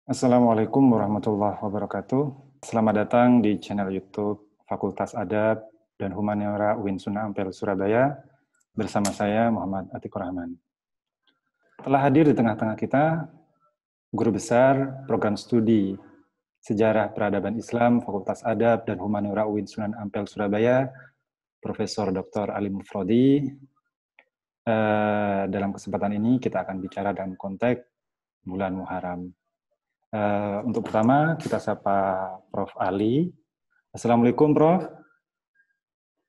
Assalamualaikum warahmatullahi wabarakatuh. Selamat datang di channel YouTube Fakultas Adab dan Humaniora UIN Sunan Ampel Surabaya bersama saya Muhammad Atikur Rahman. Telah hadir di tengah-tengah kita guru besar program studi Sejarah Peradaban Islam Fakultas Adab dan Humaniora UIN Sunan Ampel Surabaya, Profesor Dr. Ali Mufrodi. Dalam kesempatan ini kita akan bicara dalam konteks bulan Muharram. Untuk pertama, kita sapa Prof. Ali. Assalamualaikum, Prof.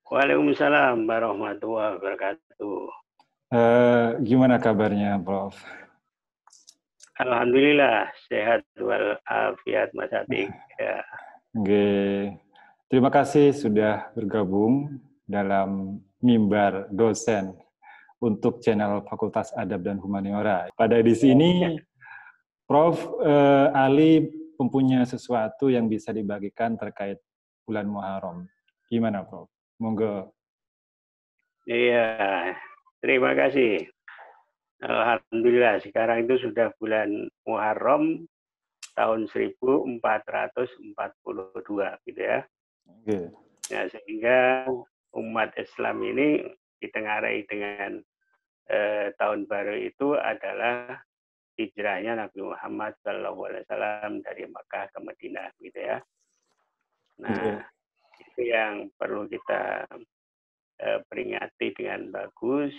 Waalaikumsalam warahmatullahi wabarakatuh. Gimana kabarnya, Prof? Alhamdulillah, sehat walafiat, Mas Atik. Ya. Terima kasih sudah bergabung dalam mimbar dosen untuk channel Fakultas Adab dan Humaniora. Pada edisi ini, Prof. Ali mempunyai sesuatu yang bisa dibagikan terkait bulan Muharram. Gimana, Prof? Monggo. Iya, terima kasih. Alhamdulillah, sekarang itu sudah bulan Muharram tahun 1442, gitu ya. Nah, sehingga umat Islam ini ditengarai dengan tahun baru itu adalah hijrahnya Nabi Muhammad SAW dari Makkah ke Madinah, gitu ya. Nah, itu yang perlu kita peringati dengan bagus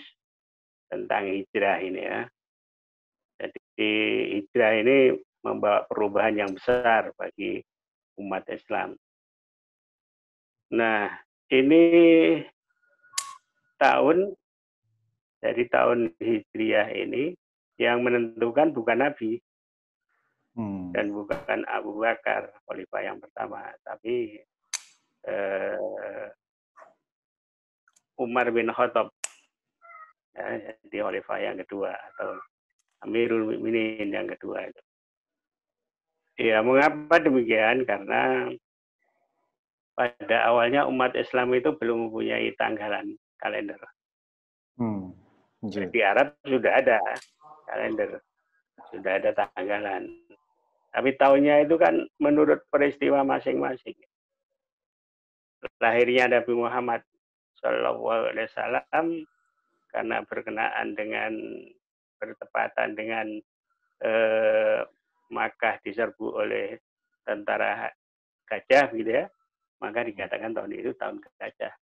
tentang hijrah ini ya. Jadi hijrah ini membawa perubahan yang besar bagi umat Islam. Nah, ini dari tahun Hijriah ini yang menentukan bukan Nabi dan bukan Abu Bakar, khalifah yang pertama, tapi Umar bin Khattab, ya, jadi khalifah yang kedua atau Amirul Mukminin yang kedua itu. Ya, mengapa demikian? Karena pada awalnya umat Islam itu belum mempunyai tanggalan kalender. Di Arab sudah ada kalender, sudah ada tanggalan. Tapi tahunnya itu kan menurut peristiwa masing-masing. Lahirnya Nabi Muhammad SAW karena bertepatan dengan Makkah diserbu oleh tentara gajah, gitu ya, maka dikatakan tahun itu tahun gajah.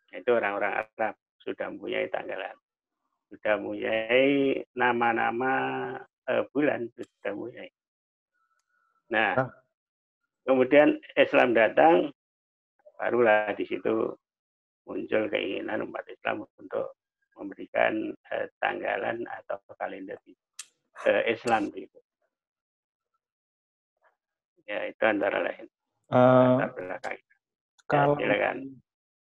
Itu orang-orang Arab sudah mempunyai tanggalan, sudah mempunyai nama-nama bulan, sudah mempunyai. Nah, kemudian Islam datang, barulah di situ muncul keinginan umat Islam untuk memberikan tanggalan atau kalender Islam gitu. Ya, itu antara lain. Latar belakang. Kalau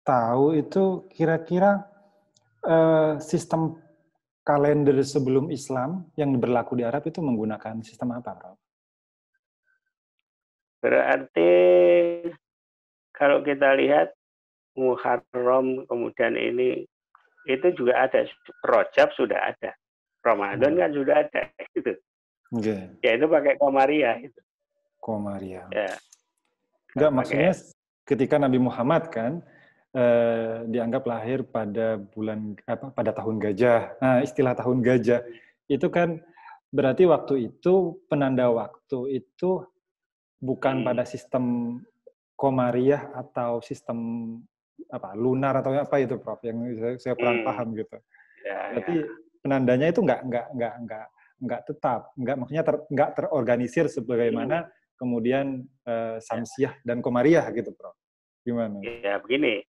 tahu itu kira-kira sistem kalender sebelum Islam yang berlaku di Arab itu menggunakan sistem apa, Prof? Berarti kalau kita lihat Muharram kemudian ini itu juga ada, Rajab sudah ada, Ramadan kan sudah ada, gitu. Ya itu pakai Komariah itu. Komariah. Ya. Enggak, maksudnya ketika Nabi Muhammad kan dianggap lahir pada pada tahun gajah. Nah, istilah tahun gajah itu kan berarti waktu itu penanda waktu itu bukan pada sistem Komariah atau sistem lunar atau apa itu, Prof, yang saya kurang paham gitu. Berarti penandanya itu nggak tetap, maksudnya nggak terorganisir sebagaimana kemudian Samsiah dan Komariah gitu, Prof. Gimana? Ya begini,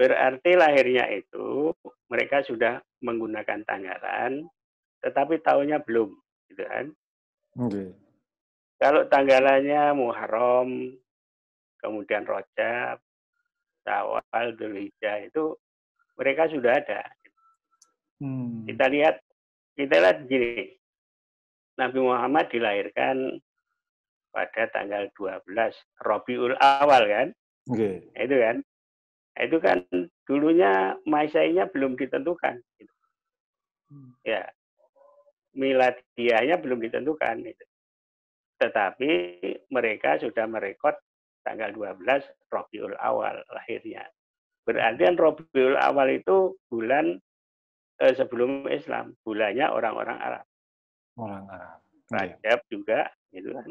berarti lahirnya itu mereka sudah menggunakan tanggalan, tetapi tahunnya belum, gitu kan? Kalau tanggalannya Muharram, kemudian Rajab, Syawal, Dzulhijjah itu mereka sudah ada. Kita lihat gini, Nabi Muhammad dilahirkan pada tanggal 12 Rabiul Awal kan? Itu kan? Itu kan dulunya Masehinya belum ditentukan. Ya, Miladiahnya belum ditentukan. tetapi mereka sudah merekod tanggal 12 Rabiul Awal lahirnya. Berarti kan Rabiul Awal itu bulan sebelum Islam, bulannya orang-orang Arab. Orang Arab. Rajab juga, gitu kan.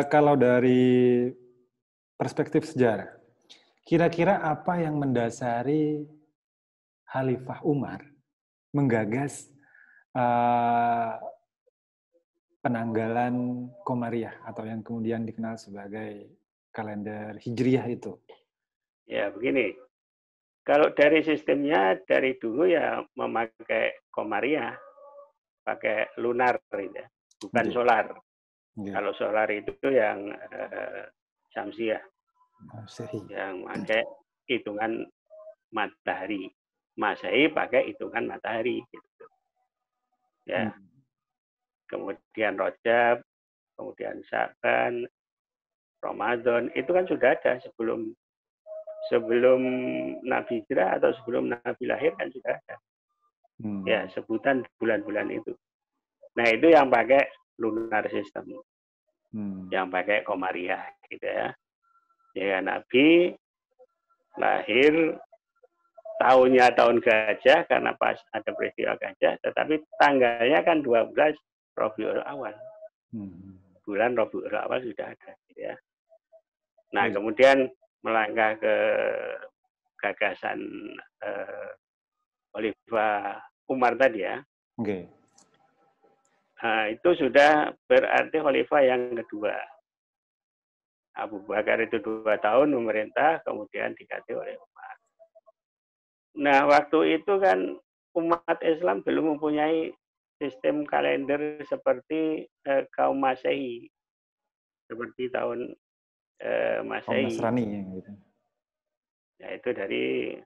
Kalau dari perspektif sejarah, kira-kira apa yang mendasari Khalifah Umar menggagas penanggalan Komariah atau yang kemudian dikenal sebagai kalender Hijriah itu? Ya, begini. Kalau dari sistemnya dari dulu ya memakai Komariah, pakai lunar, ya, bukan solar. Kalau solar itu yang Syamsiah, yang pakai hitungan matahari. Masehi pakai hitungan matahari. Gitu. Ya. Kemudian Rajab, kemudian Sya'ban, Ramadan, itu kan sudah ada sebelum Nabi hijrah atau sebelum Nabi lahir kan sudah ada. Ya, sebutan bulan-bulan itu. Nah, itu yang pakai lunar system. Yang pakai Komariah gitu ya. Ya, Nabi lahir tahunnya tahun gajah karena pas ada peristiwa gajah, tetapi tanggalnya kan 12 Rabiul Awal. Bulan Rabiul Awal sudah ada gitu ya. Nah, kemudian melangkah ke gagasan Khalifah Umar tadi ya. Nah, itu sudah berarti Khalifah yang kedua. Abu Bakar itu 2 tahun memerintah, kemudian diganti oleh Umar. Nah, waktu itu kan umat Islam belum mempunyai sistem kalender seperti kaum Masehi. Seperti tahun Masehi. Nasrani gitu. Ya, itu dari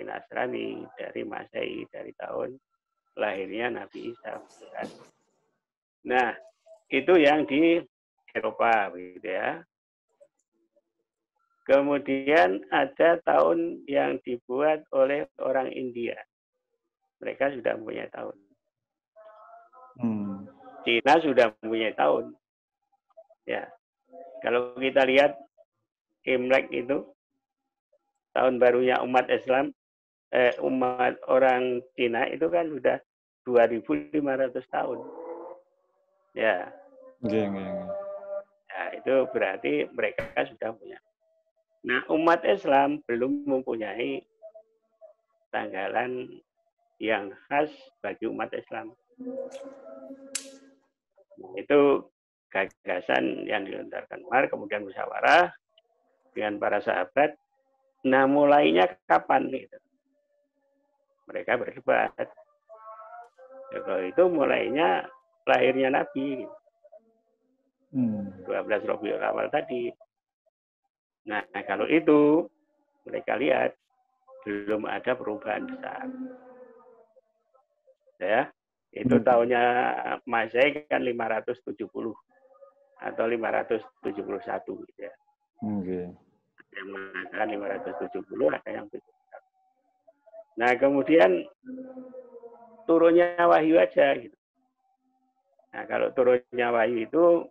Nasrani, dari Masehi, dari tahun lahirnya Nabi Isa. Nah, itu yang di Eropa, gitu ya. Kemudian ada tahun yang dibuat oleh orang India. Mereka sudah mempunyai tahun. Cina sudah mempunyai tahun. Ya, kalau kita lihat Imlek itu tahun barunya umat Islam, umat orang Cina itu kan sudah 2.500 tahun. Ya. Ya, itu berarti mereka sudah punya. Nah, umat Islam belum mempunyai tanggalan yang khas bagi umat Islam. Itu gagasan yang dilontarkan Umar, kemudian musyawarah dengan para sahabat. Nah, mulainya kapan? Gitu. Mereka berdebat. Ya, kalau itu mulainya lahirnya Nabi. Gitu. 12 Rabiul Awal tadi. Nah, kalau itu mereka lihat belum ada perubahan besar. Ya, itu tahunnya Masehi kan 570 atau 571 gitu ya. Ada yang mengatakan 570, ada yang 71. Nah, kemudian turunnya wahyu aja gitu. Nah, kalau turunnya wahyu itu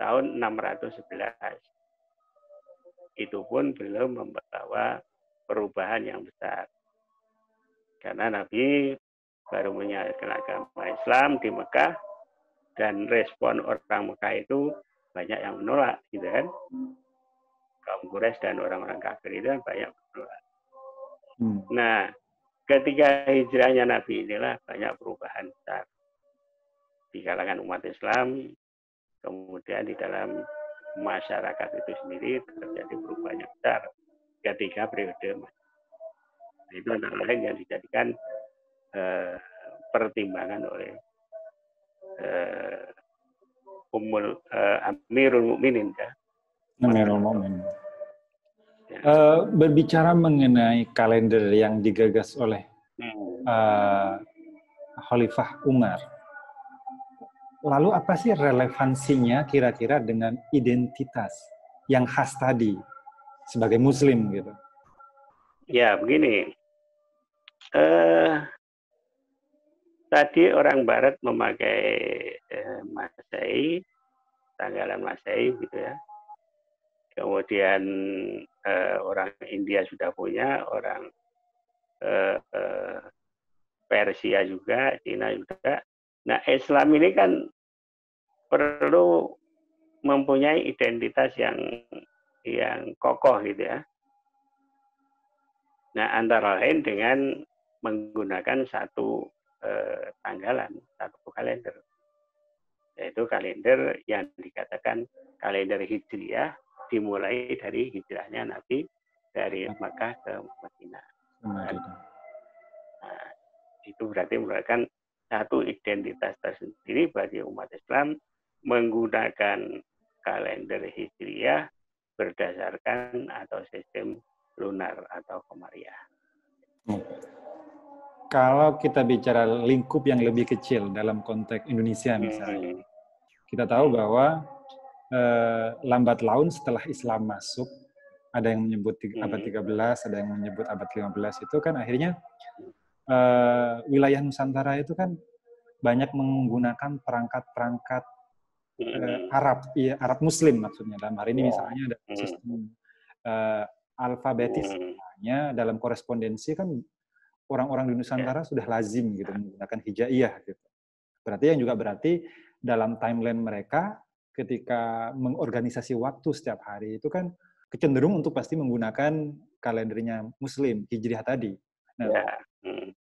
tahun 611. Itu pun belum membawa perubahan yang besar. Karena Nabi baru menyadarkan agama Islam di Mekah, dan respon orang Mekah itu banyak yang menolak, gitu kan. Kaum Quraisy dan orang-orang kafir itu kan banyak menolak. Nah, ketika hijrahnya Nabi inilah banyak perubahan besar di kalangan umat Islam, kemudian di dalam masyarakat itu sendiri terjadi perubahan yang besar ketika periode. Itu antara lain yang dijadikan pertimbangan oleh Amirul Mukminin ya. Amirul Mukminin. Berbicara mengenai kalender yang digagas oleh Khalifah Umar, lalu apa sih relevansinya kira-kira dengan identitas yang khas tadi sebagai Muslim gitu? Ya begini, tadi orang Barat memakai Masehi, tanggalan Masehi gitu ya. Kemudian orang India sudah punya, orang Persia juga, Cina juga. Nah, Islam ini kan perlu mempunyai identitas yang kokoh gitu ya. Nah, antara lain dengan menggunakan satu tanggalan, satu kalender. Yaitu kalender yang dikatakan kalender Hijriah, dimulai dari hijrahnya Nabi dari Makkah ke Madinah. Nah, itu berarti merupakan satu identitas tersendiri bagi umat Islam menggunakan kalender Hijriah berdasarkan atau sistem lunar atau komariah. Kalau kita bicara lingkup yang lebih kecil dalam konteks Indonesia misalnya, kita tahu bahwa lambat laun setelah Islam masuk, ada yang menyebut abad 13, ada yang menyebut abad 15, itu kan akhirnya wilayah Nusantara itu kan banyak menggunakan perangkat-perangkat Arab, ya, Arab Muslim maksudnya. Dalam hari ini misalnya ada sistem alfabetis, misalnya dalam korespondensi kan orang-orang di Nusantara sudah lazim gitu menggunakan hijaiyah gitu. Berarti dalam timeline mereka ketika mengorganisasi waktu setiap hari itu kan kecenderung untuk pasti menggunakan kalendernya Muslim, Hijriah tadi. Nah,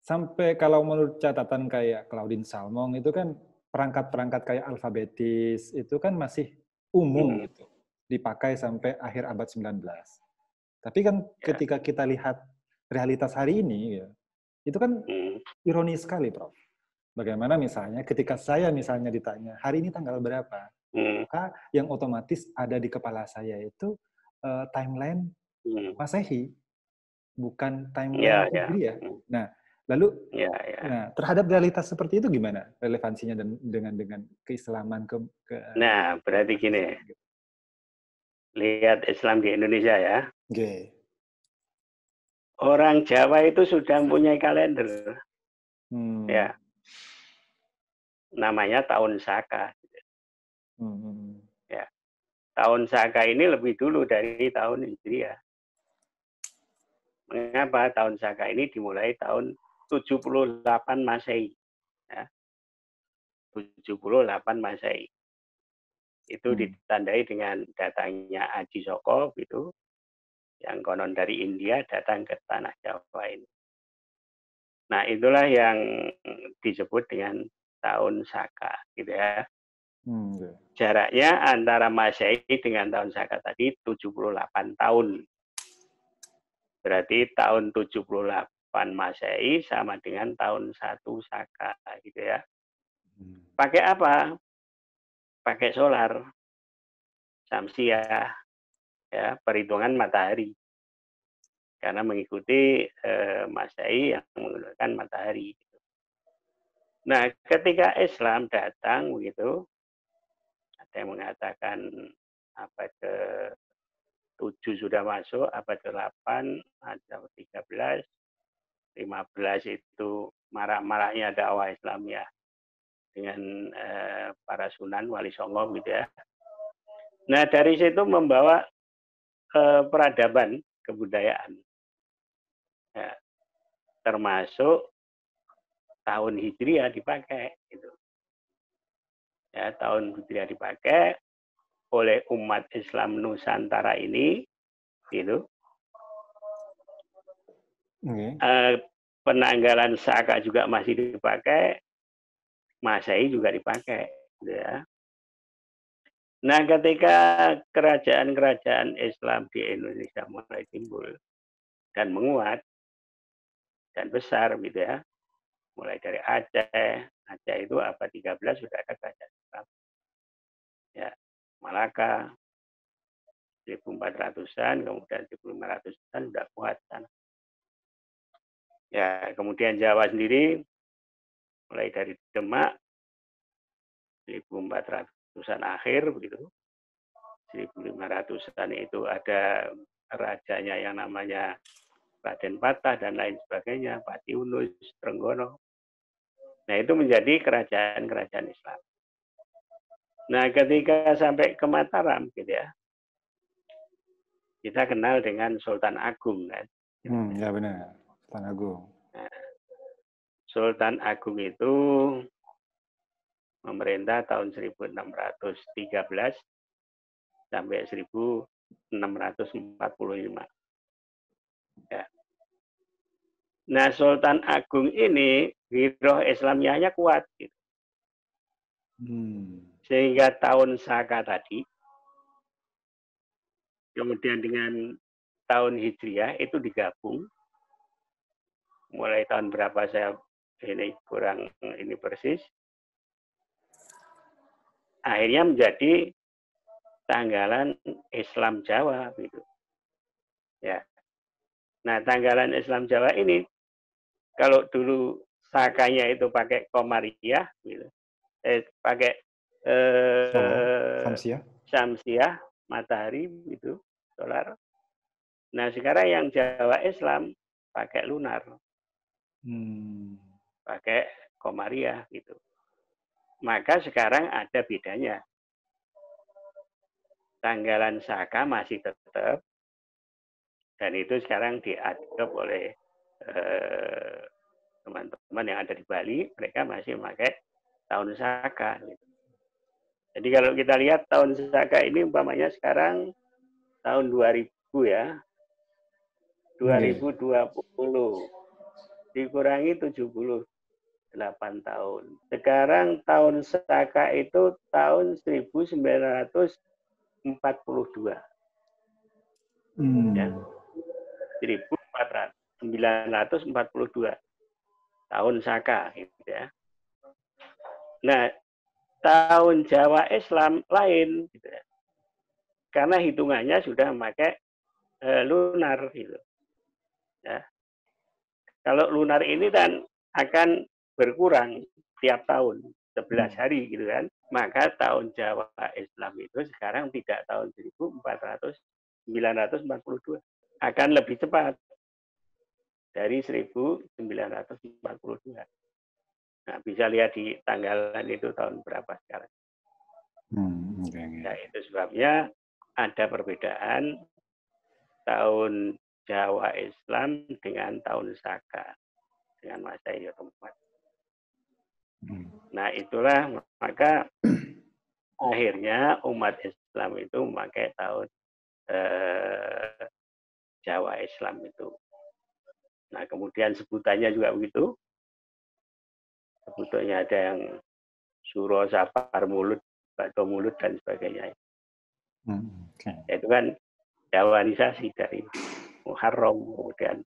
sampai kalau menurut catatan kayak Claudine Salmon itu kan perangkat-perangkat kayak alfabetis itu kan masih umum gitu, dipakai sampai akhir abad 19. Tapi kan ketika kita lihat realitas hari ini, ya, itu kan ironis sekali, Prof. Bagaimana misalnya ketika saya misalnya ditanya, hari ini tanggal berapa? Maka yang otomatis ada di kepala saya itu timeline Masehi, bukan timeline Hijriah. Nah, lalu nah, terhadap realitas seperti itu gimana relevansinya dengan keislaman Nah, berarti gini. Lihat Islam di Indonesia ya. Orang Jawa itu sudah mempunyai kalender. Ya. Namanya tahun Saka. Ya. Tahun Saka ini lebih dulu dari tahun Hijriah. Mengapa tahun Saka ini dimulai tahun 78 Masehi? Ya. 78 Masehi. Itu ditandai dengan datangnya Aji Soko gitu, yang konon dari India datang ke tanah Jawa ini. Nah, itulah yang disebut dengan tahun Saka, gitu ya. Jaraknya antara Masehi dengan tahun Saka tadi 78 tahun. Berarti tahun 78 Masehi sama dengan tahun 1 Saka, gitu ya. Pakai apa? Pakai solar, Syamsiah, ya, perhitungan matahari. Karena mengikuti Masehi yang menggunakan matahari. Nah, ketika Islam datang begitu, ada yang mengatakan abad ke-7 sudah masuk, abad ke-8, ada 13, 15 itu marah-marahnya dakwah Islamiyah dengan para sunan wali songo gitu ya. Nah, dari situ membawa peradaban kebudayaan. Ya, termasuk tahun Hijriah dipakai gitu. Ya, tahun Hijriah dipakai oleh umat Islam Nusantara ini gitu. Penanggalan Saka juga masih dipakai, Masehi juga dipakai gitu ya. Nah, ketika kerajaan-kerajaan Islam di Indonesia mulai timbul dan menguat dan besar gitu ya, mulai dari Aceh itu abad 13 sudah ada kerajaan Islam. Ya, Malaka 1400-an, kemudian 1500-an sudah kuat sana. Ya, kemudian Jawa sendiri mulai dari Demak 1400-an akhir begitu. 1500-an itu ada rajanya yang namanya Raden Patah dan lain sebagainya, Pak Yunus, Trenggono. Nah, itu menjadi kerajaan-kerajaan Islam. Nah, ketika sampai ke Mataram, gitu ya, kita kenal dengan Sultan Agung, kan? Ya benar, Sultan Agung. Nah, Sultan Agung itu memerintah tahun 1613 sampai 1645. Ya. Nah, Sultan Agung ini giroh Islamiyahnya kuat, gitu. Sehingga tahun Saka tadi, kemudian dengan tahun Hijriah itu digabung. Mulai tahun berapa saya ini kurang ini persis. Akhirnya menjadi tanggalan Islam Jawa, gitu. Ya. Nah, tanggalan Islam Jawa ini kalau dulu Sakanya itu pakai Komariah, gitu. Pakai Syamsiah, matahari itu, solar. Nah, sekarang yang Jawa Islam pakai lunar. Pakai Komariah, gitu. Maka sekarang ada bedanya. Tanggalan Saka masih tetap, dan itu sekarang diadop oleh teman-teman yang ada di Bali, mereka masih memakai tahun Saka. Gitu. Jadi kalau kita lihat tahun Saka ini umpamanya sekarang tahun 2000 ya, 2020 dikurangi 78 tahun. Sekarang tahun Saka itu tahun 1942. Ya. 1942 tahun Saka, gitu ya. Nah, tahun Jawa Islam lain, gitu ya. Karena hitungannya sudah memakai lunar, gitu. Ya. Kalau lunar ini kan akan berkurang tiap tahun 11 hari, gitu kan. Maka tahun Jawa Islam itu sekarang tidak tahun 1942, akan lebih cepat dari 1942. Nah, bisa lihat di tanggalan itu tahun berapa sekarang. Nah, itu sebabnya ada perbedaan tahun Jawa Islam dengan tahun Saka, dengan Masehi otomatis. Nah, itulah maka akhirnya umat Islam itu memakai tahun Jawa Islam itu. Nah, kemudian sebutannya juga begitu. Sebutannya ada yang Suro, Sapar, Mulut, Bakto Mulut, dan sebagainya. Itu kan Jawanisasi dari Muharram, kemudian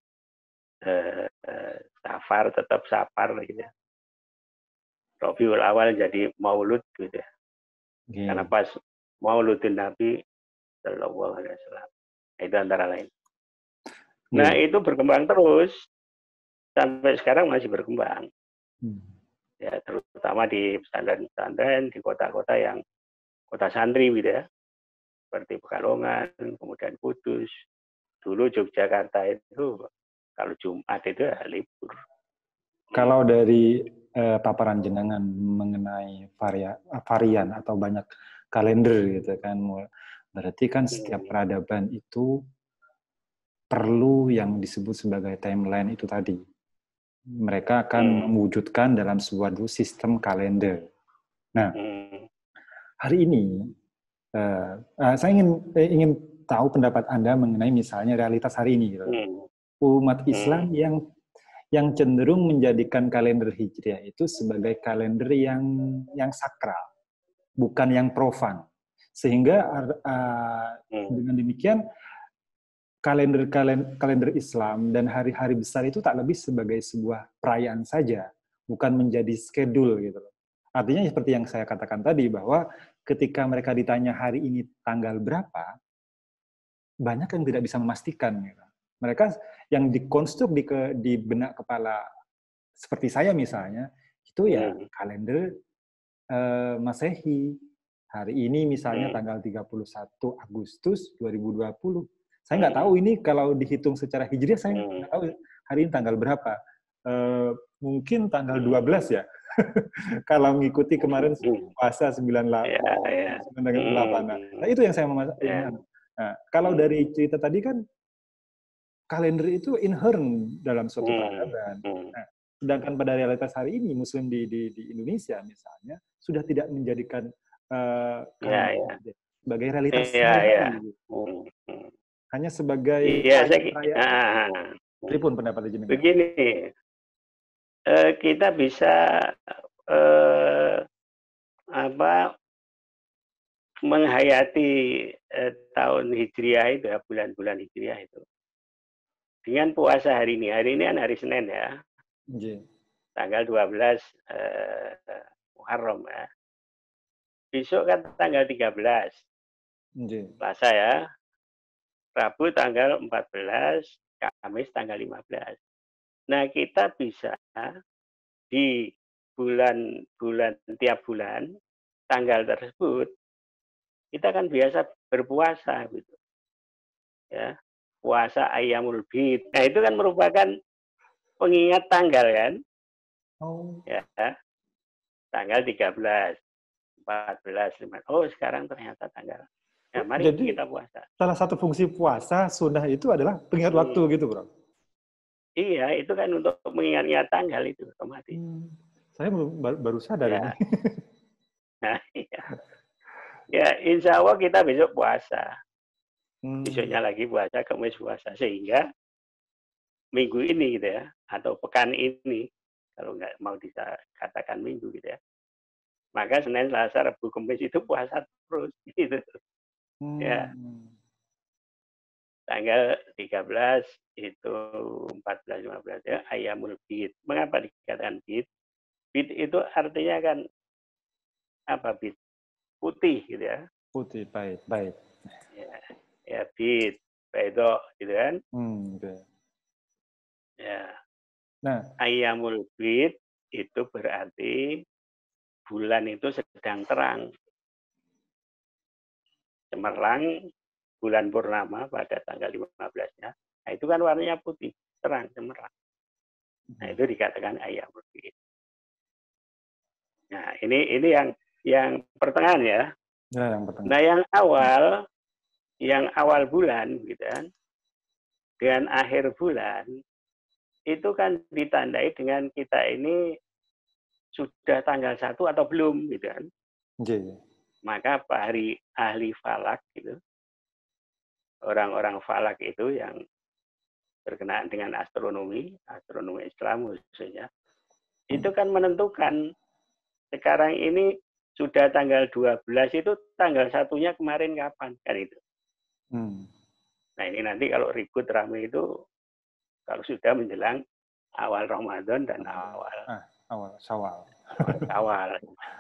Safar tetap Sapar, gitu ya. Rabiul Awal jadi Maulud, gitu ya. Karena pas Mauludin Nabi Sallallahu Alaihi Wasallam. Itu antara lain. Nah, itu berkembang terus sampai sekarang masih berkembang. Ya, terutama di pesantren-pesantren di kota-kota yang kota santri, gitu ya. Seperti Pekalongan, kemudian Kudus. Dulu Yogyakarta itu kalau Jumat itu ya libur. Kalau dari paparan jenengan mengenai varian atau banyak kalender, gitu kan, berarti kan setiap peradaban itu perlu yang disebut sebagai timeline itu tadi. Mereka akan mewujudkan dalam sebuah sistem kalender. Nah, hari ini saya ingin tahu pendapat Anda mengenai misalnya realitas hari ini, gitu. Umat Islam yang cenderung menjadikan kalender Hijriah itu sebagai kalender yang sakral, bukan yang profan. Sehingga dengan demikian kalender Islam dan hari-hari besar itu tak lebih sebagai sebuah perayaan saja, bukan menjadi schedule, gitu. Artinya seperti yang saya katakan tadi, bahwa ketika mereka ditanya hari ini tanggal berapa, banyak yang tidak bisa memastikan, gitu. Mereka yang dikonstruk di benak kepala seperti saya misalnya, itu ya kalender Masehi. Hari ini misalnya tanggal 31 Agustus 2020. Saya nggak tahu ini kalau dihitung secara Hijriah, saya nggak tahu hari ini tanggal berapa. Mungkin tanggal 12 ya. Kalau mengikuti kemarin puasa 98. Ya, ya. Nah, itu yang saya Ya. Nah, kalau dari cerita tadi kan kalender itu inherent dalam suatu peradaban. Nah, sedangkan pada realitas hari ini Muslim di Indonesia misalnya sudah tidak menjadikan kalender sebagai realitas sehari-hari. Hanya sebagai perayaan. Pripun pendapat jenengan? Begini, kita bisa menghayati tahun Hijriah itu ya, bulan-bulan Hijriah itu dengan puasa hari ini. Hari ini kan hari Senin ya. Tanggal 12 Muharram ya. Besok kan tanggal 13. Selasa ya. Rabu tanggal 14, Kamis tanggal 15. Nah, kita bisa di bulan tiap bulan tanggal tersebut kita kan biasa berpuasa gitu. Ya. Puasa Ayyamul Bid. Nah, itu kan merupakan pengingat tanggal kan? Ya. Tanggal 13, 14, 15. Oh, sekarang ternyata tanggal. Nah, mari jadi, kita puasa. Salah satu fungsi puasa sunnah itu adalah pengingat waktu gitu, Bro. Iya, itu kan untuk mengingat tanggal itu otomatis. Saya baru sadar ini. Nah, iya. Ya, insya Allah kita besok puasa. Besoknya lagi puasa, Kamis puasa. Sehingga minggu ini gitu ya, atau pekan ini, kalau nggak mau dikatakan minggu gitu ya, maka Senin, Selasa, Rabu, Kamis itu puasa terus gitu. Ya. Tanggal 13 itu 14, 15 ya, Ayyamul Bid. Mengapa dikatakan Bid? Bid itu artinya kan apa Bid? Putih gitu ya. Putih, baik. Ya Bid, Baidok gitu kan. Ya. Nah, Ayyamul Bid itu berarti bulan itu sedang terang. Cemerlang, bulan purnama pada tanggal 15-nya. Nah, itu kan warnanya putih, terang, cemerlang. Nah, itu dikatakan Ayyamul Bid. Nah, ini yang pertengahan ya. Yang pertengahan. Nah, yang awal bulan gitu kan, dengan akhir bulan itu kan ditandai dengan kita ini sudah tanggal 1 atau belum gitu kan. Maka ahli falak gitu, orang-orang falak itu yang berkenaan dengan astronomi Islam khususnya, itu kan menentukan sekarang ini sudah tanggal 12 itu tanggal 1-nya kemarin kapan kan itu. Nah, ini nanti kalau ribut rame itu kalau sudah menjelang awal Ramadan dan awal Syawal.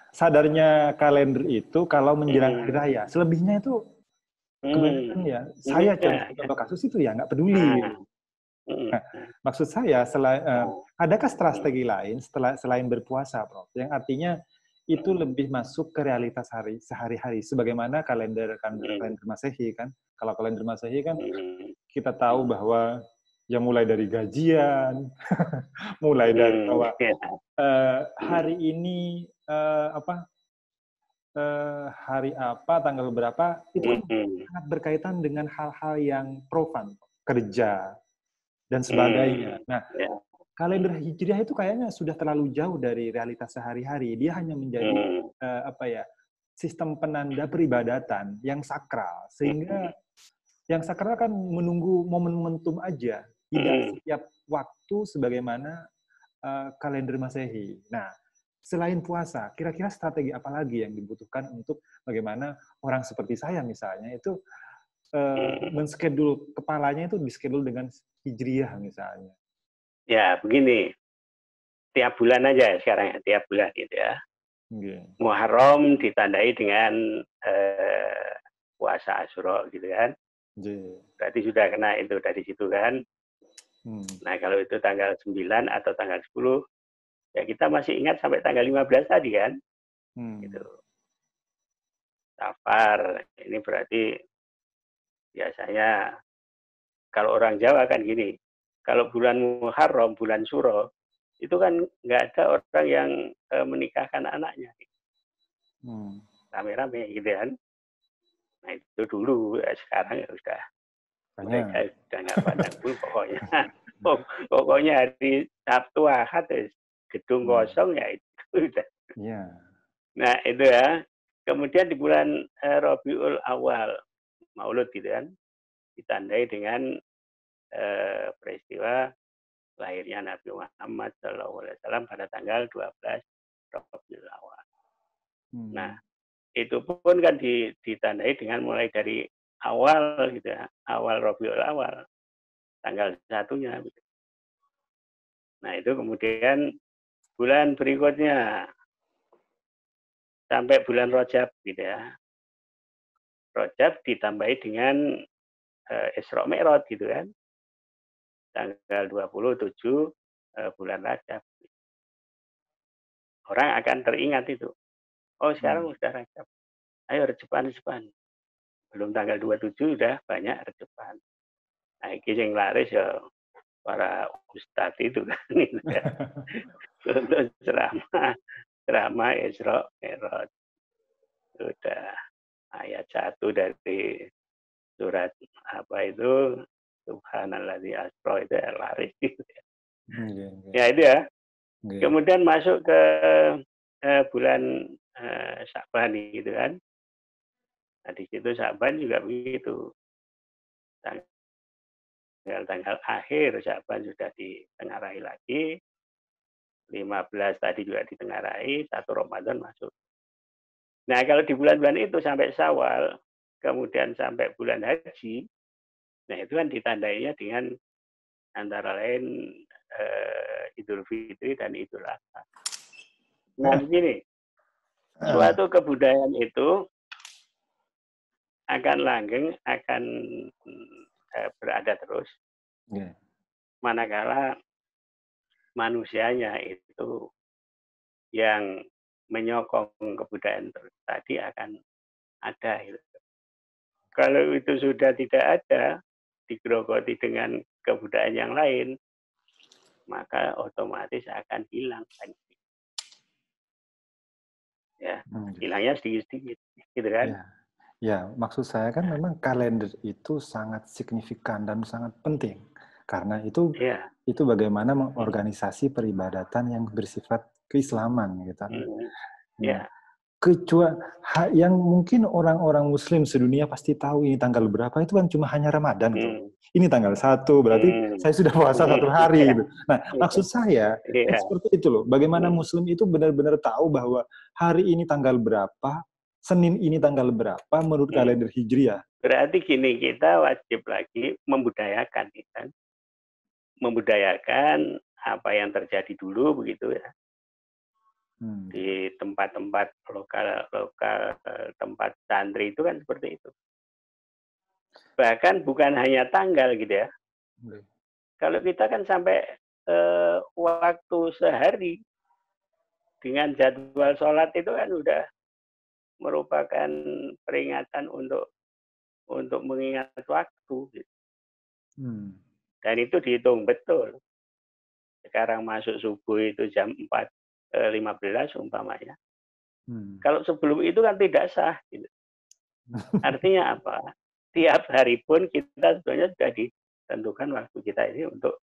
Sadarnya kalender itu kalau menjelang hari raya. Selebihnya itu kebanyakan ya. Saya contoh kasus itu ya nggak peduli. Nah, maksud saya adakah strategi lain selain berpuasa, Prof? Yang artinya itu lebih masuk ke realitas sehari-hari. Sebagaimana kalender Masehi kan. Kalau kalender Masehi kan kita tahu bahwa yang mulai dari gajian, mulai dari bahwa hari ini hari apa, tanggal berapa, itu sangat berkaitan dengan hal-hal yang profan, kerja dan sebagainya. Nah, kalender Hijriah itu kayaknya sudah terlalu jauh dari realitas sehari-hari. Dia hanya menjadi sistem penanda peribadatan yang sakral, sehingga yang sakral kan menunggu momen-momentum aja, tidak setiap waktu sebagaimana kalender Masehi. Nah, selain puasa, kira-kira strategi apa lagi yang dibutuhkan untuk bagaimana orang seperti saya misalnya itu men-schedule kepalanya itu di-schedule dengan Hijriah misalnya. Ya, begini. Tiap bulan aja sekarang ya, tiap bulan gitu ya. Muharram ditandai dengan puasa Asyura gitu kan. Berarti sudah kena itu dari situ kan. Nah, kalau itu tanggal 9 atau tanggal 10, ya kita masih ingat sampai tanggal 15 tadi kan. Gitu. Safar, ini berarti biasanya kalau orang Jawa kan gini, kalau bulan Muharram, bulan Suro, itu kan nggak ada orang yang menikahkan anaknya. Rame-rame gitu kan. Nah itu dulu, sekarang ya udah mereka sudah nggak pandang bulu pokoknya. Pokoknya hari Sabtu Ahad gedung kosong ya itu udah. Nah itu ya. Kemudian di bulan Rabiul Awal Maulud gitu kan, ditandai dengan peristiwa lahirnya Nabi Muhammad SAW pada tanggal 12 Rabiul Awal. Nah, itu pun kan ditandai dengan mulai dari awal gitu ya, awal Rabiul Awal, tanggal 1-nya. Gitu. Nah, itu kemudian bulan berikutnya sampai bulan Rajab gitu ya. Rajab ditambahi dengan Isra Mi'raj gitu kan. Tanggal 27 bulan Rajab. Orang akan teringat itu. Oh, sekarang sudah Rajab. Ayo rejepan. Belum tanggal 27 sudah banyak rejepan. Nah, ini yang laris ya para ustadz itu kan. Untuk ceramah Isra Mi'raj. Sudah ayat 1 dari surat apa itu, Subhanalladzi asra, itu laris. Ya itu ya. Kemudian masuk ke bulan Sya'ban gitu kan. Nah, di situ Sya'ban juga begitu. Tanggal akhir Sya'ban sudah ditengarai lagi. 15 tadi juga ditengarai, 1 Ramadan masuk. Nah, kalau di bulan-bulan itu sampai Syawal, kemudian sampai bulan Haji, nah itu kan ditandainya dengan antara lain Idul Fitri dan Idul Adha. Nah, begini. Suatu kebudayaan itu akan langgeng, akan berada terus. Manakala manusianya itu yang menyokong kebudayaan tadi akan ada. Kalau itu sudah tidak ada, digerogoti dengan kebudayaan yang lain, maka otomatis akan hilang. Ya, hilangnya sedikit-sedikit, gitu kan? Ya, maksud saya kan memang kalender itu sangat signifikan dan sangat penting karena itu bagaimana mengorganisasi peribadatan yang bersifat keislaman, gitu. Nah, yang mungkin orang-orang Muslim sedunia pasti tahu ini tanggal berapa, itu kan cuma hanya Ramadan, gitu. Ini tanggal 1, berarti saya sudah puasa 1 hari, gitu. Nah, maksud saya seperti itu loh. Bagaimana Muslim itu benar-benar tahu bahwa hari ini tanggal berapa, Senin ini tanggal berapa menurut kalender Hijriah. Berarti gini, kita wajib lagi membudayakan, kan? Membudayakan apa yang terjadi dulu begitu ya. Di tempat-tempat lokal tempat santri itu kan seperti itu. Bahkan bukan hanya tanggal gitu ya. Kalau kita kan sampai waktu sehari dengan jadwal sholat itu kan udah merupakan peringatan untuk mengingat waktu. Gitu. Dan itu dihitung betul. Sekarang masuk subuh itu jam 4.15 umpamanya. Kalau sebelum itu kan tidak sah. Gitu. Artinya apa? Tiap hari pun kita sebenarnya sudah ditentukan waktu kita ini untuk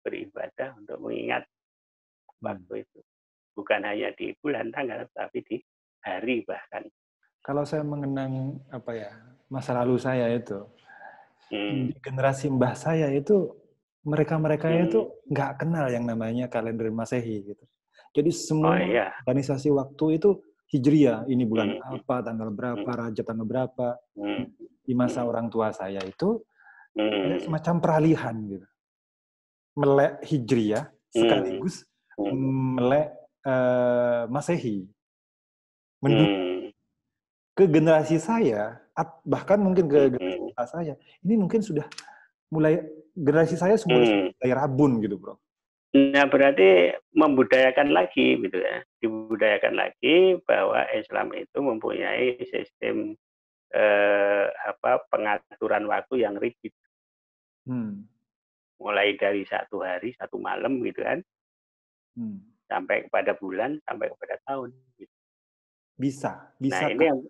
beribadah, untuk mengingat waktu itu. Bukan hanya di bulan tanggal, tapi di hari bahkan. Kalau saya mengenang masa lalu saya itu, di generasi mbah saya itu mereka itu nggak kenal yang namanya kalender Masehi gitu. Jadi semua organisasi waktu itu Hijriah, ini bulan apa, tanggal berapa, Rajab tanggal berapa. Di masa orang tua saya itu ada semacam peralihan gitu. Melek Hijriah sekaligus melek Masehi. Ke generasi saya, bahkan mungkin ke generasi saya, ini mungkin sudah mulai, generasi saya sudah mulai rabun gitu, Bro. Nah, berarti membudayakan lagi gitu ya. Dibudayakan lagi bahwa Islam itu mempunyai sistem pengaturan waktu yang rigid. Mulai dari 1 hari, 1 malam gitu kan. sampai kepada bulan, sampai kepada tahun. Bisa Nah ini yang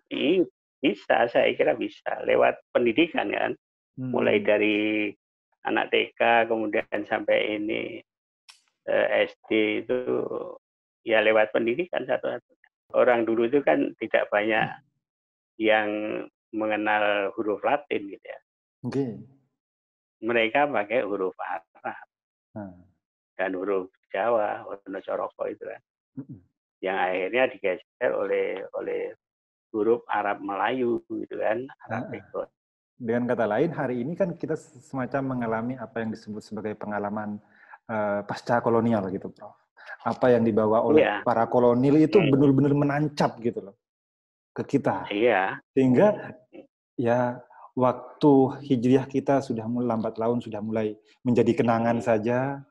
bisa, saya kira bisa lewat pendidikan kan, mulai dari anak TK kemudian sampai ini SD itu ya lewat pendidikan satu-satunya. Orang dulu itu kan tidak banyak yang mengenal huruf Latin gitu ya. Mereka pakai huruf Arab dan huruf Jawa, Wono Coroko itu kan, yang akhirnya digeser oleh huruf Arab Melayu gitu kan, Arab Ekor. Dengan kata lain, hari ini kan kita semacam mengalami apa yang disebut sebagai pengalaman pasca kolonial gitu, Prof. Apa yang dibawa oleh para kolonil itu benar-benar menancap gitu loh ke kita. Sehingga ya waktu hijriah kita sudah mulai lambat laun, sudah mulai menjadi kenangan saja.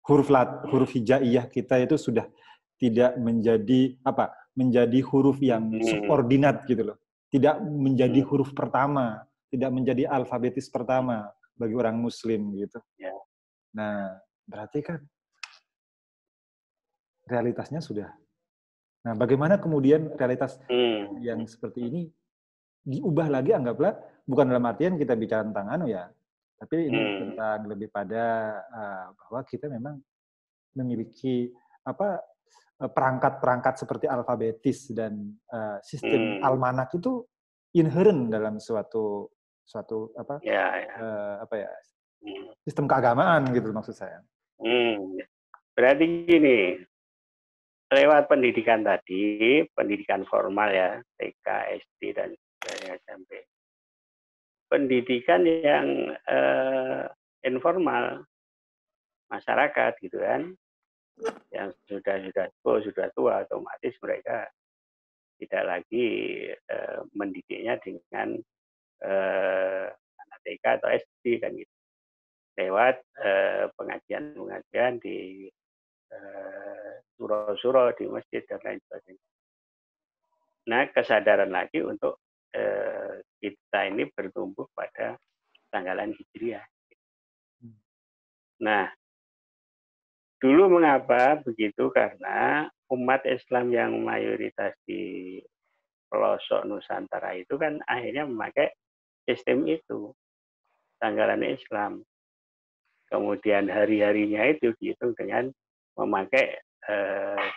Huruf hijaiyah kita itu sudah tidak menjadi menjadi huruf yang subordinat gitu loh. Tidak menjadi huruf pertama, tidak menjadi alfabetis pertama bagi orang Muslim gitu. Nah, berarti kan realitasnya sudah. Nah, bagaimana kemudian realitas yang seperti ini diubah lagi, anggaplah bukan dalam artian kita bicara tentang tapi ini tentang lebih pada bahwa kita memang memiliki perangkat-perangkat seperti alfabetis dan sistem almanak itu inherent dalam suatu sistem keagamaan gitu maksud saya. Berarti gini, lewat pendidikan tadi, pendidikan formal ya, TK, SD dan SMP. Pendidikan yang informal, masyarakat gitu kan, yang sudah tua, otomatis mereka tidak lagi mendidiknya dengan anak TK atau SD kan gitu, lewat pengajian di surau-surau, di masjid dan lain sebagainya. Nah, kesadaran lagi untuk kita ini bertumbuh pada tanggalan hijriah. Nah, dulu mengapa begitu? Karena umat Islam yang mayoritas di pelosok Nusantara itu kan akhirnya memakai sistem itu, tanggalan Islam. Kemudian hari-harinya itu dihitung dengan memakai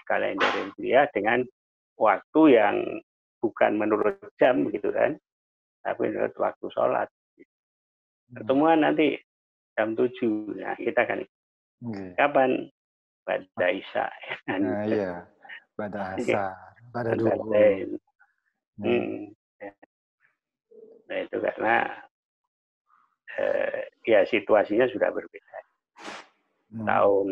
kalender hijriah dengan waktu yang bukan menurut jam gitu kan, tapi menurut waktu sholat. Pertemuan nanti jam 7. Nah, kita kan kapan? Pada Isya. Nah, iya. Pada asar, pada duhur. Nah, itu karena ya situasinya sudah berbeda. Tahun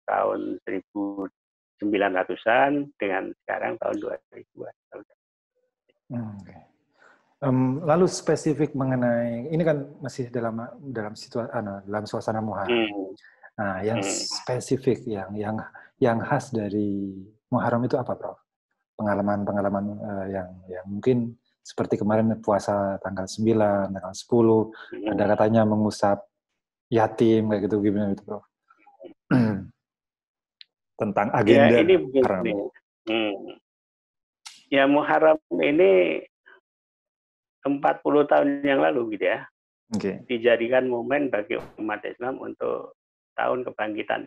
1900-an dengan sekarang tahun 2000-an. Lalu spesifik mengenai ini kan masih dalam suasana Muharram. Nah, yang spesifik yang khas dari Muharram itu apa, Prof? Pengalaman-pengalaman yang mungkin seperti kemarin puasa tanggal 9, tanggal 10, ada katanya mengusap yatim kayak gitu gimana gitu, Prof? Tentang agenda ya, ini begini. Ya, Muharram ini 40 tahun yang lalu gitu ya. Dijadikan momen bagi umat Islam untuk tahun kebangkitan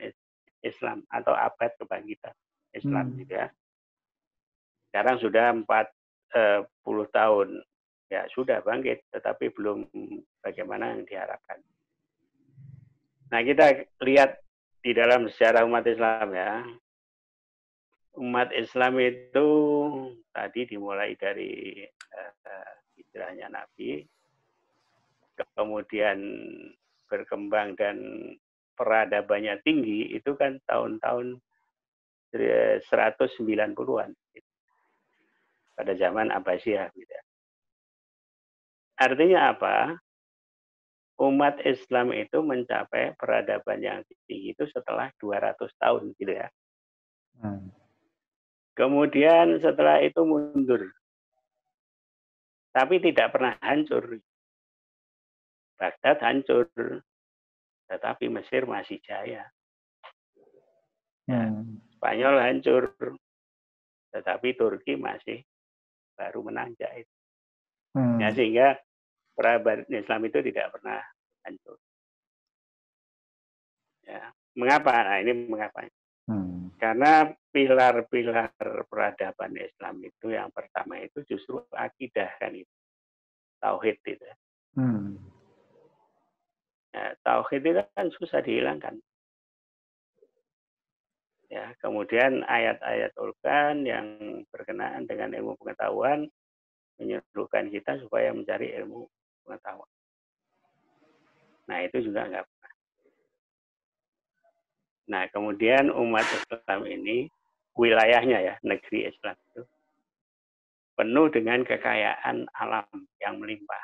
Islam atau abad kebangkitan Islam gitu ya. Sekarang sudah 40 tahun. Ya sudah bangkit, tetapi belum bagaimana yang diharapkan. Nah, kita lihat di dalam sejarah umat Islam ya. Umat Islam itu tadi dimulai dari hijrahnya Nabi, kemudian berkembang dan peradabannya tinggi, itu kan tahun-tahun 190-an. Pada zaman Abbasiyah. Gitu. Artinya apa? Umat Islam itu mencapai peradaban yang tinggi itu setelah 200 tahun. Gitu ya. Kemudian setelah itu mundur. Tapi tidak pernah hancur. Baghdad hancur. Tetapi Mesir masih jaya. Spanyol hancur, tetapi Turki masih baru menanjak itu. Ya, sehingga peradaban Islam itu tidak pernah hancur. Ya. Mengapa? Nah, ini mengapa. Karena pilar-pilar peradaban Islam itu yang pertama itu justru akidah kan itu. Tauhid itu. Ya, tauhid itu kan susah dihilangkan. Ya, kemudian ayat-ayat Al-Quran yang berkenaan dengan ilmu pengetahuan menyuruhkan kita supaya mencari ilmu pengetahuan. Nah, itu juga enggak pernah. Nah, kemudian umat Islam ini, wilayahnya ya, negeri Islam itu, penuh dengan kekayaan alam yang melimpah.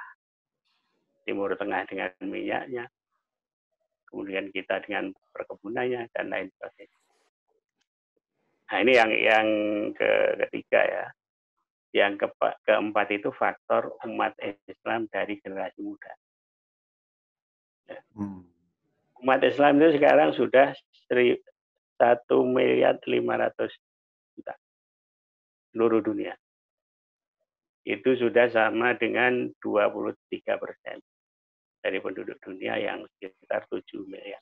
Timur Tengah dengan minyaknya, kemudian kita dengan perkebunannya, dan lain sebagainya. Nah, ini yang ketiga ya. Yang keempat itu faktor umat Islam dari generasi muda. Ya. Umat Islam itu sekarang sudah 1.500.000.000 seluruh dunia. Itu sudah sama dengan 23% dari penduduk dunia yang sekitar 7 miliar.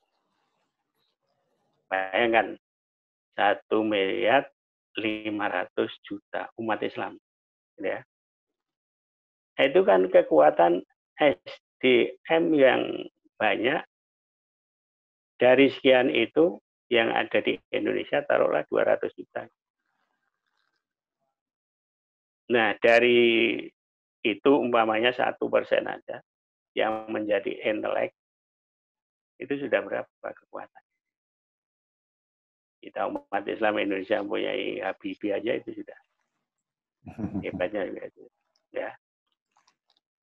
Bayangkan 1.500.000.000 umat Islam. Ya. Itu kan kekuatan SDM yang banyak. Dari sekian itu yang ada di Indonesia taruhlah 200 juta. Nah, dari itu umpamanya 1% aja yang menjadi intelek, itu sudah berapa kekuatan. Kita umat Islam Indonesia mempunyai Habibie aja itu sudah hebatnya itu. Ya.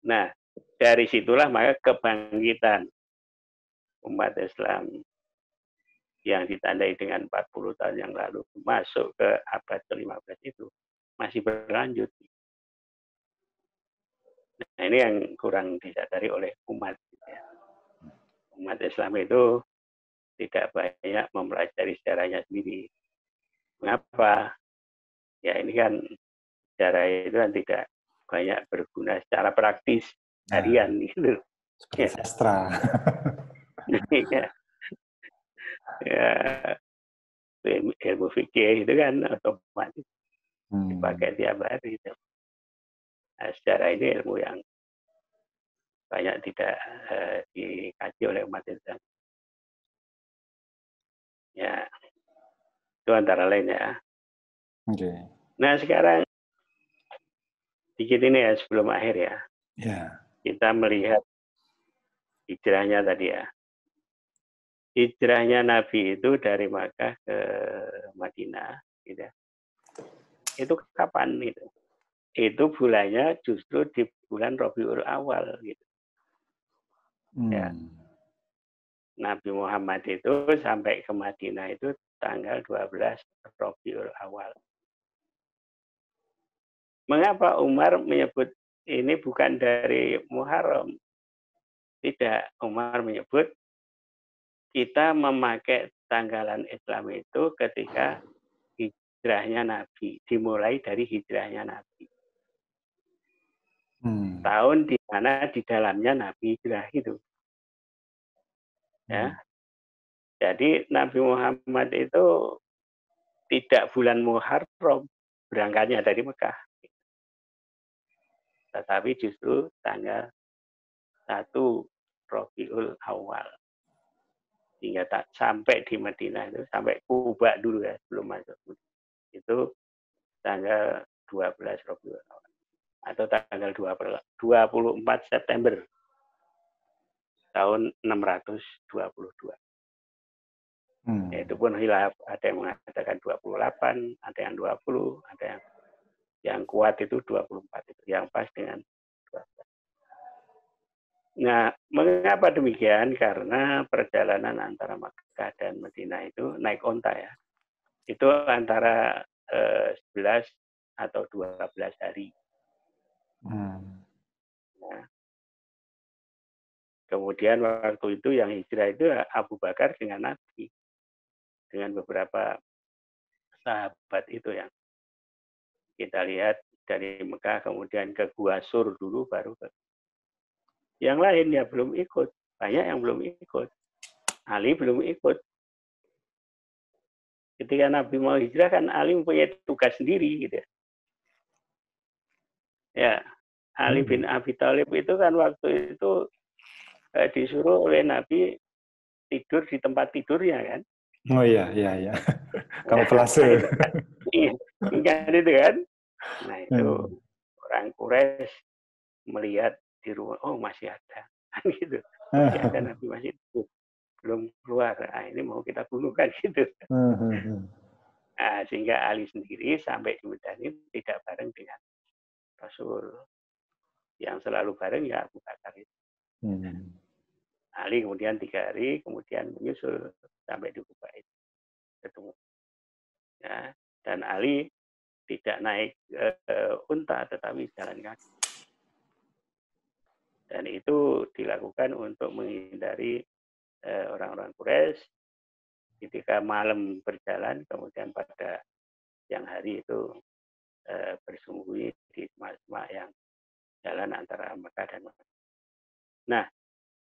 Nah, dari situlah maka kebangkitan umat Islam yang ditandai dengan 40 tahun yang lalu masuk ke abad ke-15 itu masih berlanjut. Nah, ini yang kurang disadari oleh umat. Umat Islam itu tidak banyak mempelajari sejarahnya sendiri. Mengapa? Ya ini kan sejarah itu kan tidak banyak berguna secara praktis harian gitu. Seperti sastra. Ya. Ya, ilmu fikih itu kan otomatis dipakai tiap hari. Nah, sejarah ini ilmu yang banyak tidak dikaji oleh umat Islam. Ya, itu antara lain ya. Okay. Nah sekarang dikit ini ya sebelum akhir ya. Yeah. Kita melihat hijrahnya tadi ya. Hijrahnya Nabi itu dari Makkah ke Madinah, gitu. Itu kapan itu? Itu bulannya justru di bulan Rabiul Awal, gitu. Ya. Nabi Muhammad itu sampai ke Madinah itu tanggal 12 Rabiul Awal. Mengapa Umar menyebut ini bukan dari Muharram? Tidak, Umar menyebut kita memakai tanggalan Islam itu ketika hijrahnya Nabi, dimulai dari hijrahnya Nabi. Tahun di mana di dalamnya Nabi hijrah itu. Ya. Jadi Nabi Muhammad itu tidak bulan Muharram berangkatnya dari Mekah. Tetapi justru tanggal 1 Rabiul Awal. Hingga sampai di Madinah itu, sampai Kuba dulu ya, sebelum masuk. Itu tanggal 12 Rabiul Awal. Atau tanggal 24 September tahun 622. Itu pun hilaf, ada yang mengatakan 28, ada yang 20, ada yang kuat itu 24 itu, yang pas dengan 12. Nah, mengapa demikian? Karena perjalanan antara Makkah dan Madinah itu naik onta ya. Itu antara 11 atau 12 hari. Nah, kemudian waktu itu yang hijrah itu Abu Bakar dengan Nabi. dengan beberapa sahabat itu yang kita lihat dari Mekah kemudian ke Gua Sur dulu baru ke yang lain ya belum ikut. Banyak yang belum ikut. Ali belum ikut. Ketika Nabi mau hijrah kan Ali mempunyai tugas sendiri gitu. Ya, Ali bin Abi Thalib itu kan waktu itu disuruh oleh Nabi tidur di tempat tidurnya kan. Oh iya, iya, iya. Kamu pelase. Kan itu kan. Nah itu orang Quraisy melihat di rumah, oh masih ada. Gitu. Masih ada Nabi masih belum keluar. Nah, ini mau kita bunuh kan gitu. Nah, sehingga Ali sendiri sampai di Medan ini tidak bareng dengan Rasul. Yang selalu bareng ya Abu Bakar itu. Ali kemudian 3 hari, kemudian menyusul sampai di Kuba itu ketemu. Ya, dan Ali tidak naik unta, tetapi jalan kaki. Dan itu dilakukan untuk menghindari orang-orang Quraisy. Ketika malam berjalan, kemudian pada siang hari itu bersembunyi di semak-semak yang jalan antara Mekah dan Madinah. Nah,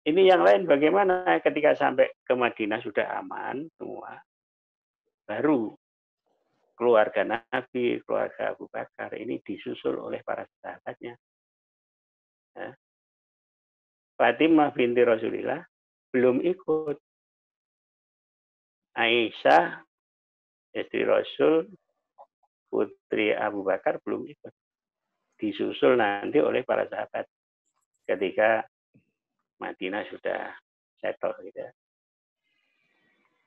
ini yang lain bagaimana ketika sampai ke Madinah sudah aman semua, baru keluarga Nabi, keluarga Abu Bakar ini disusul oleh para sahabatnya. Ya. Fatimah binti Rasulillah belum ikut. Aisyah, istri Rasul, putri Abu Bakar belum ikut. Disusul nanti oleh para sahabat ketika Madinah sudah settle gitu.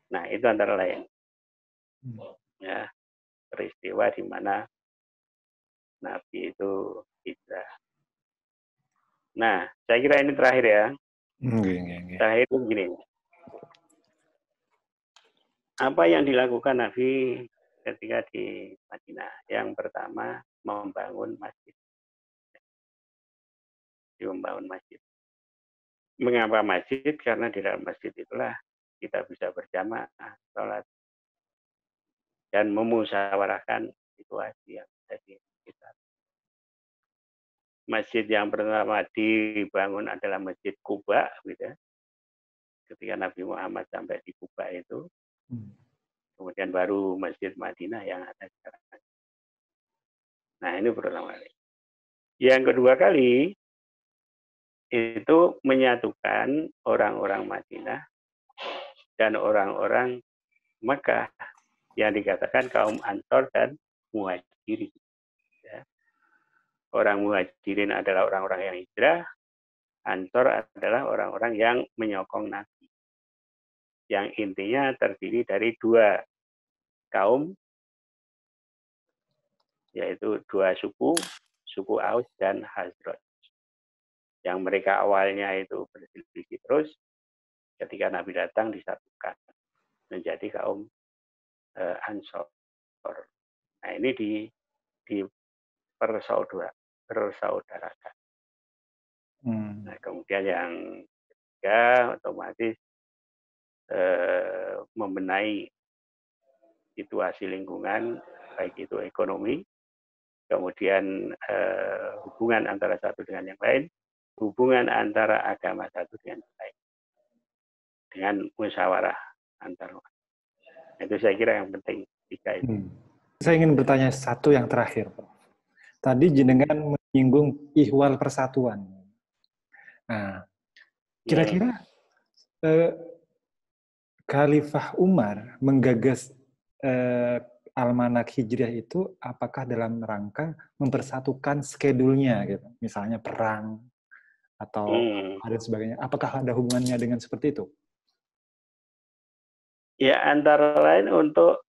Nah, itu antara lain. Ya, peristiwa di mana Nabi itu hijrah. Nah, saya kira ini terakhir ya. Terakhir itu begini. Apa yang dilakukan Nabi ketika di Madinah? Yang pertama, membangun masjid. Membangun masjid. Mengapa masjid? Karena di dalam masjid itulah kita bisa berjamaah, sholat, dan memusyawarahkan situasi yang terjadi di kita. Masjid yang pertama dibangun adalah Masjid Quba, gitu. Ketika Nabi Muhammad sampai di Quba itu, kemudian baru Masjid Madinah yang ada sekarang. Nah, ini pertama kali. Yang kedua kali, itu menyatukan orang-orang Madinah dan orang-orang Mekah yang dikatakan kaum Ansor dan Muhajirin. Ya. Orang Muhajirin adalah orang-orang yang hijrah, Ansor adalah orang-orang yang menyokong Nabi. Yang intinya terdiri dari 2 kaum, yaitu 2 suku, suku Aus dan Khazraj. Yang mereka awalnya itu berselisih terus, ketika Nabi datang disatukan menjadi kaum Ansor. Nah, ini persaudarakan. Nah, kemudian yang ketiga otomatis membenahi situasi lingkungan, baik itu ekonomi, kemudian hubungan antara satu dengan yang lain, hubungan antara agama satu dengan yang lain, dengan musyawarah antar. Itu saya kira yang penting. Saya ingin bertanya satu yang terakhir, Pak. Tadi jenengan menyinggung ihwal persatuan. Nah, kira-kira Khalifah Umar menggagas Almanak Hijriah itu apakah dalam rangka mempersatukan skedulnya, gitu, misalnya perang atau ada sebagainya? Apakah ada hubungannya dengan seperti itu? Ya, antara lain untuk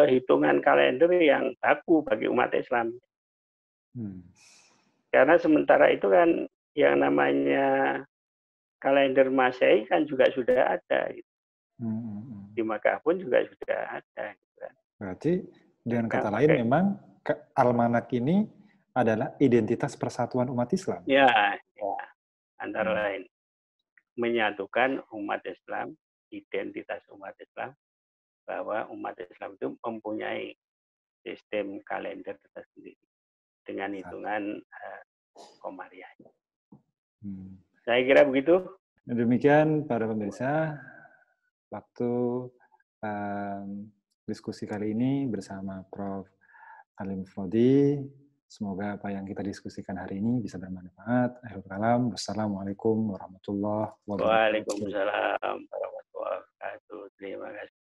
hitungan kalender yang baku bagi umat Islam. Karena sementara itu kan yang namanya kalender Masehi kan juga sudah ada. Gitu. Di Makkah pun juga sudah ada. Gitu kan. Berarti dengan kata lain memang Almanak ini adalah identitas persatuan umat Islam. Ya, antara lain menyatukan umat Islam, identitas umat Islam bahwa umat Islam itu mempunyai sistem kalender tersendiri dengan hitungan Komariah. Saya kira begitu. Demikian para pemirsa, waktu diskusi kali ini bersama Prof. Alim Faudy. Semoga apa yang kita diskusikan hari ini bisa bermanfaat. Akhirul kalam. Wassalamualaikum warahmatullahi wabarakatuh. Waalaikumsalam warahmatullahi wabarakatuh. Terima kasih.